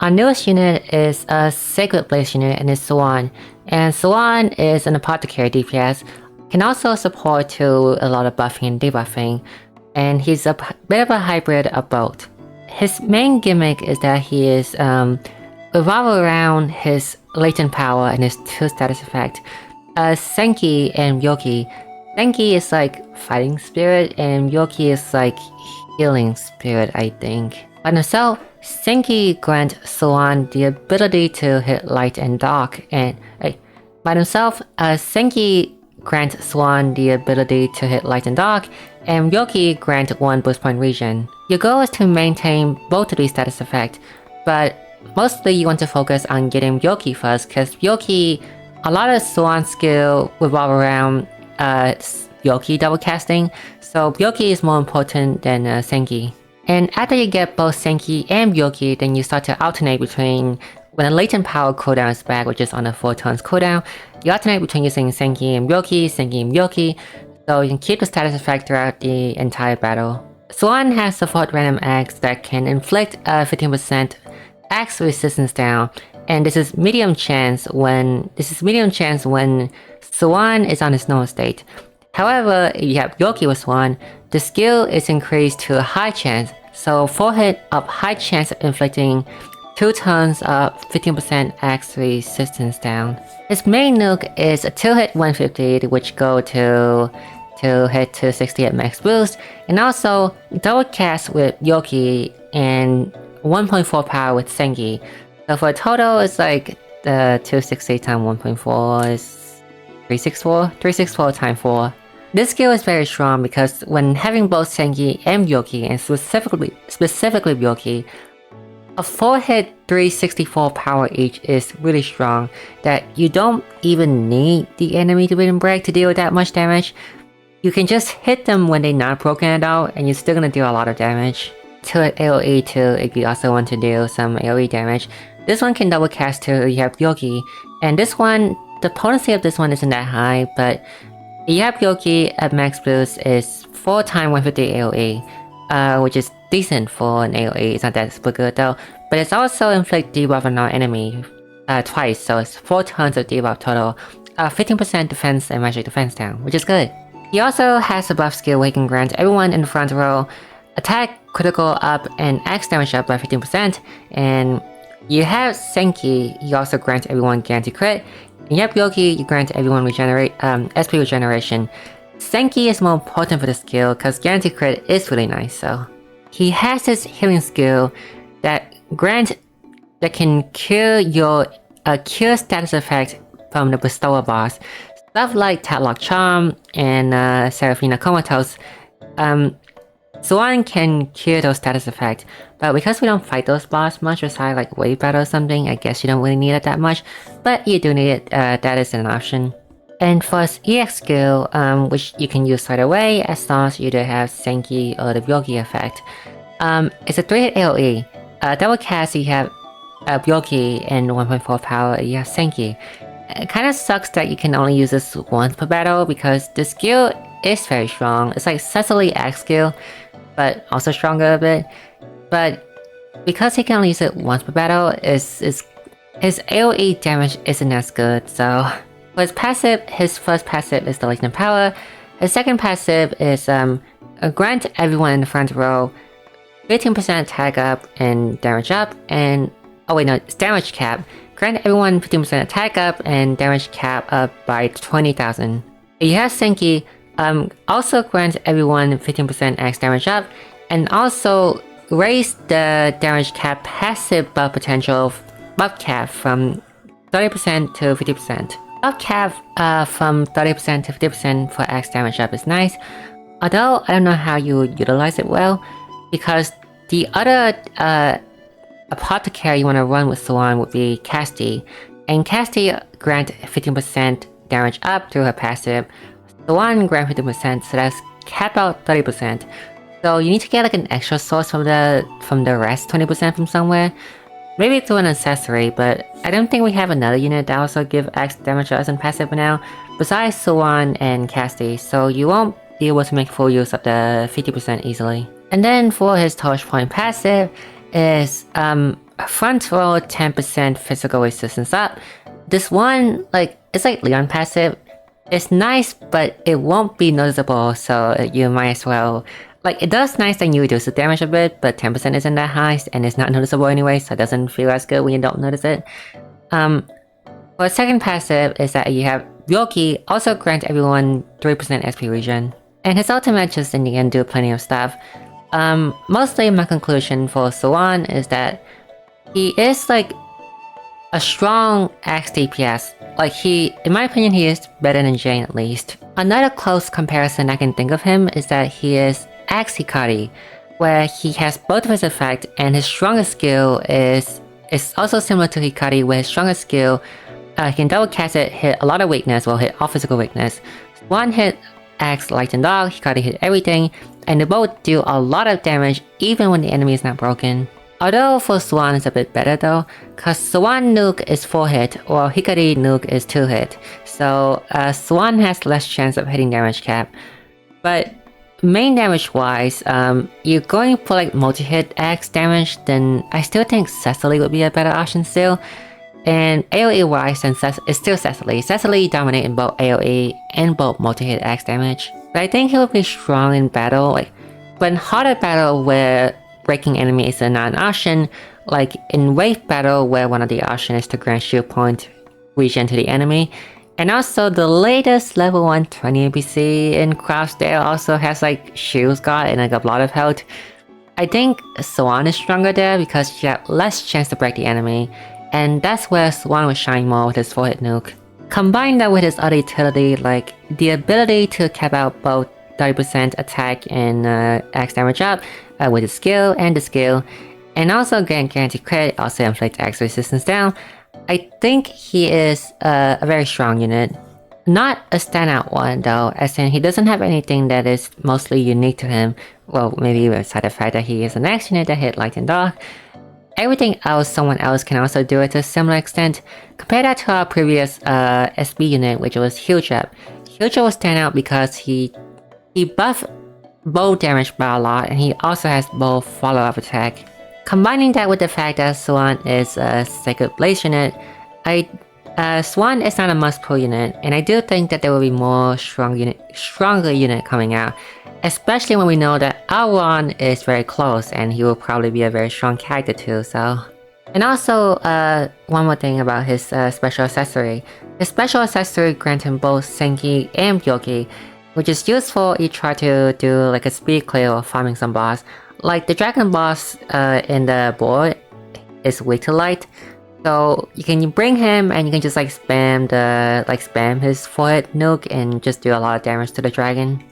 Our newest unit is a Sacred Blaze unit and it's Sowan. And Sowan is an apothecary DPS, can also support to a lot of buffing and debuffing, and he's a bit of a hybrid of both. His main gimmick is that he is revolve around his latent power and his two status effect. Senki and Yoki. Senki is like fighting spirit and Yoki is like healing spirit, I think. By himself, Senki grants Sowan the ability to hit light and dark, and by himself, Senki grants Sowan the ability to hit light and dark, and Yoki grants 1 boost point region. Your goal is to maintain both of these status effects, but mostly you want to focus on getting Yoki first, because Yoki, a lot of Sowan skill revolve around Yoki double casting, so Yoki is more important than Senki. And after you get both Senki and Yoki, then you start to alternate between when a latent power cooldown is back, which is on a 4 turns cooldown, you alternate between using Senki and Yoki, so you can keep the status effect throughout the entire battle. Sowan has support random acts that can inflict 15% axe resistance down, and this is medium chance when Sowan is on his normal state. However, if you have Yoki with Sowan, the skill is increased to a high chance, so 4 hit of high chance of inflicting 2 turns of 15% axe resistance down. His main nuke is a 2-hit 150, which go to hit 260 at max boost, and also double cast with Yoki and 1.4 power with Senki. So for a total, it's like the 260 times 1.4 is 364 times 4. This skill is very strong because when having both Senki and Yoki, and specifically Yoki, a 4-hit 364 power each is really strong, that you don't even need the enemy to beat and break to deal with that much damage. You can just hit them when they're not broken at all, and you're still gonna deal a lot of damage. To an AoE too, if you also want to deal some AoE damage. This one can double cast too if you have Yoki, and this one, the potency of this one isn't that high, but if you have Yoki at max boost is 4 times 150 AoE, which is decent for an AoE. It's not that super good though, but it's also inflict debuff on our enemy twice, so it's 4 tons of debuff total, 15% defense and magic defense down, which is good. He also has a buff skill where he can grant everyone in the front row attack, critical up, and axe damage up by 15%, and you have Senki, you also grant everyone guaranteed crit, and you have Yoki, you grant everyone SP regeneration. Senki is more important for the skill because guaranteed crit is really nice, so. He has this healing skill that can cure your cure status effect from the Bestower boss. Stuff like Tatlock Charm and Seraphina Comatose. Sowan can cure those status effects, but because we don't fight those boss much besides like wave battle or something, I guess you don't really need it that much, but you do need it, that is an option. And for his EX skill, which you can use right away as long as you either have Senki or the Yoki effect, it's a 3-hit AoE. Double cast, you have Yoki and 1.4 power, you have Senki. It kinda sucks that you can only use this once per battle because the skill is very strong. It's like Cecily Axe skill, but also stronger a bit. But because he can only use it once per battle, his AoE damage isn't as good, so. For his passive, his first passive is the Latent Power. His second passive is grant everyone in the front row 15% attack up and damage up, and oh wait no, it's damage cap. Grant everyone 15% attack up and damage cap up by 20,000. If you have Senki, also grant everyone 15% axe damage up, and also raise the damage cap passive buff potential buff cap from 30% to 50%. Buff cap from 30% to 50% for axe damage up is nice, although I don't know how you would utilize it well, because the other apothecary you want to run with Sowan would be Casti, and Casti grant 15% damage up through her passive. Sowan grant 50%, so that's cap out 30%. So you need to get like an extra source from the rest 20% from somewhere. Maybe through an accessory, but I don't think we have another unit that also give axe damage to us in passive now, besides Sowan and Casti, so you won't be able to make full use of the 50% easily. And then for his Torch Point passive is front row 10% physical resistance up. This one, like, it's like Leon passive. It's nice, but it won't be noticeable, so you might as well... Like, it does nice and you reduce the damage a bit, but 10% isn't that high, and it's not noticeable anyway, so it doesn't feel as good when you don't notice it. For second passive is that you have Yoki also grant everyone 3% SP regen. And his ultimate just in the end do plenty of stuff. Mostly my conclusion for Sowan is that he is like a strong axe DPS. Like in my opinion, he is better than Jane at least. Another close comparison I can think of him is that he is axe Hikari, where he has both of his effect and his strongest skill is also similar to Hikari, where his strongest skill he can double cast it, hit a lot of weakness, well hit all physical weakness. One hit axe Light and Dog, Hikari hit everything, and they both do a lot of damage even when the enemy is not broken. Although for Sowan it's a bit better though, cause Sowan nuke is 4 hit, while Hikari nuke is 2 hit. So Sowan has less chance of hitting damage cap. But main damage wise, you're going for like multi-hit axe damage, then I still think Cecily would be a better option still. And AoE wise, then it's still Cecily. Cecily dominate in both AoE and both multi-hit axe damage. But I think he will be strong in battle, like, but in harder battle where breaking enemy is not an option, like in wave battle where one of the options is to grant shield point regen to the enemy. And also the latest level 120 NPC in Crossdale also has like shields guard and like a lot of health. I think Sowan is stronger there because you have less chance to break the enemy. And that's where Sowan will shine more with his 4-hit nuke. Combine that with his other utility, like the ability to cap out both 30% attack and axe damage up with his skill and the skill, and also getting guaranteed crit, also inflict axe resistance down. I think he is a very strong unit. Not a standout one though, as in he doesn't have anything that is mostly unique to him. Well, maybe aside the fact that he is an axe unit that hit Light and Dark. Everything else someone else can also do it to a similar extent. Compare that to our previous SB unit, which was Hyuja. Hyuja will stand out because he buffed bow damage by a lot, and he also has bow follow-up attack. Combining that with the fact that Sowan is a Sacred Blaze unit, Sowan is not a must-pull unit, and I do think that there will be more stronger unit coming out. Especially when we know that Alwan is very close and he will probably be a very strong character too, so... And also, one more thing about his special accessory. His special accessory grants him both Senki and Yoki, which is useful if you try to do like a speed clear or farming some boss. Like the dragon boss in the board is weak to light, so you can bring him and you can just like spam his 4-hit nuke and just do a lot of damage to the dragon.